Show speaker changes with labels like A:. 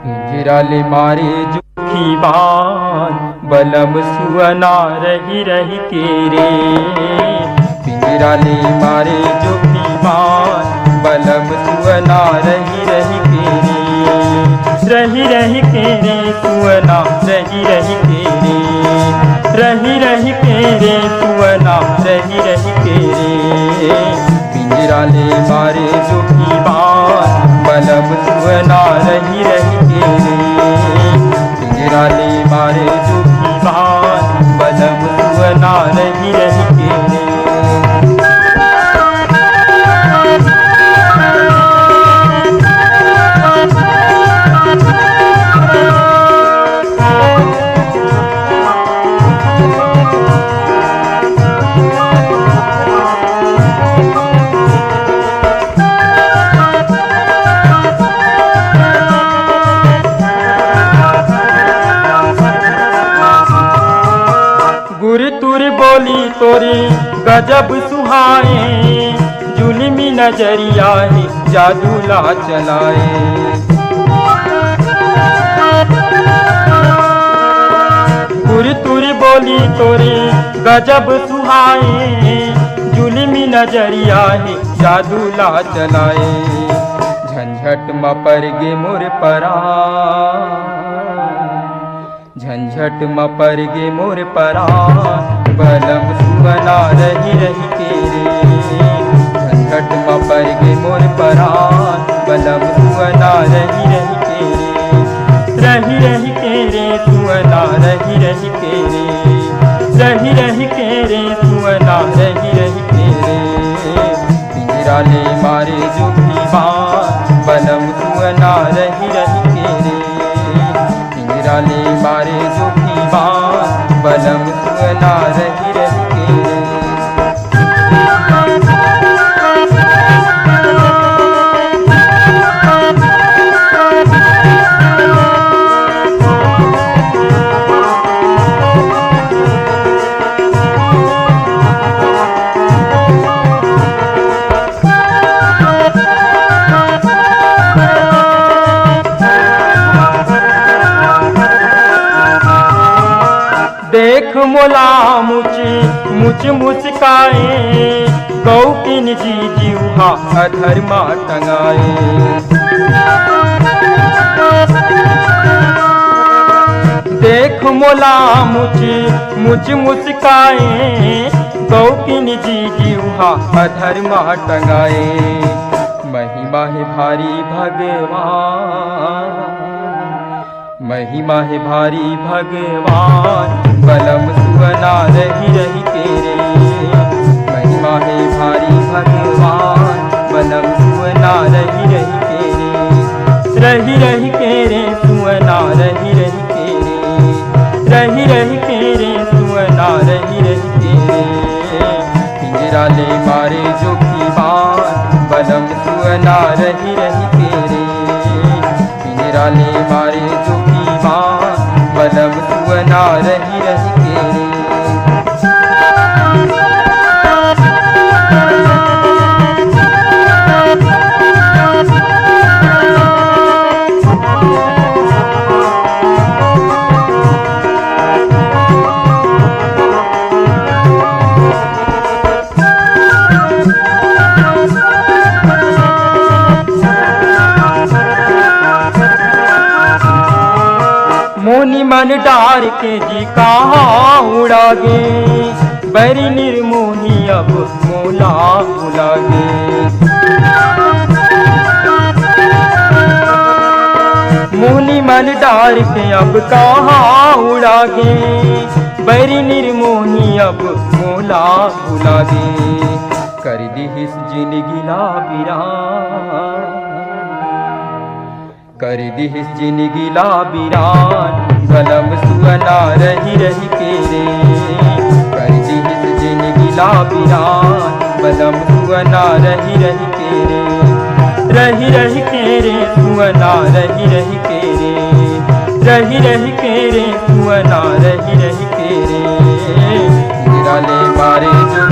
A: पिंजराले मारे जोखी बान बलम सुअना रही रही के रे। पिंजराले मारे जोखी बान बलम सुअना रही रही के रे। रही रही के रे सुअना रही रही के रे। रही रही के रे सुअना रही रही के रे। पिंजराले मारे जोखी बान बलम सुअना रही रही के रे। पिंजराले मारे जोखी बान बलम सुअना रही रही के रे। तुर बोली तोरी गजब सुहाए। जुल्मी नजरिया ही जादू ला चलाए। तुर बोली तोरी गजब सुहाए। जुल्मी नजरिया ही जादू ला चलाए। झंझट में पर गे मोर परान। झंझट में पर गे मोर परान बलम सुअना रही रही के रे। झंझट में पर गे मोर परान बलम सुअना रही रही के रे। रही रही के रे सुअना रही रही के रे। रही रही के रे सुअना रही रही के रे। पिंजराले मारे जोखी बान बलम सुअना रही रही के रे। पिंजराले मारे जोखी बान बलम सुअना रही रही के रे। देख मोला मुच मुस्काए। गौकिन जी जीवा अधर्मा टंगाए। देख मोला मुच मुस्काए। गौकिन जी जीवा अधर्मा टंगाए। महिमा है भारी भगवान। महिमा है भारी भगवान बलम सुअना रही रही के रे। महिमा है भारी भगवान बलम सुअना रही रही के रे। रही रही के रे सुअना रही रही के रे। रही रही के रे सुअना रही रही के रे। पिंजराले मारे जोखी बान बलम सुअना रही रही के रे। पिंजराले मारे जोखी बान बलम सुअना रही रही के रे। मोनी मन डार के जी कहाँ उड़ागे। बरी निर्मोही अब मोला उलागे। मोनी मन डार के अब कहाँ उड़ागे। बरी निर्मोही अब मोला उलागे। कर दी हिस जिंदगी ला बिरान। कर दी हिस जिंदगी ला बिरान बलम सुअना रही रही के रे कर दी हित जिंदगी ला बिरान बलम सुअना रही रही के रे रही रही के रे सुअना रही रही के रे रही रही के रे सुअना रही रही के रे पिंजरा ले मारे जो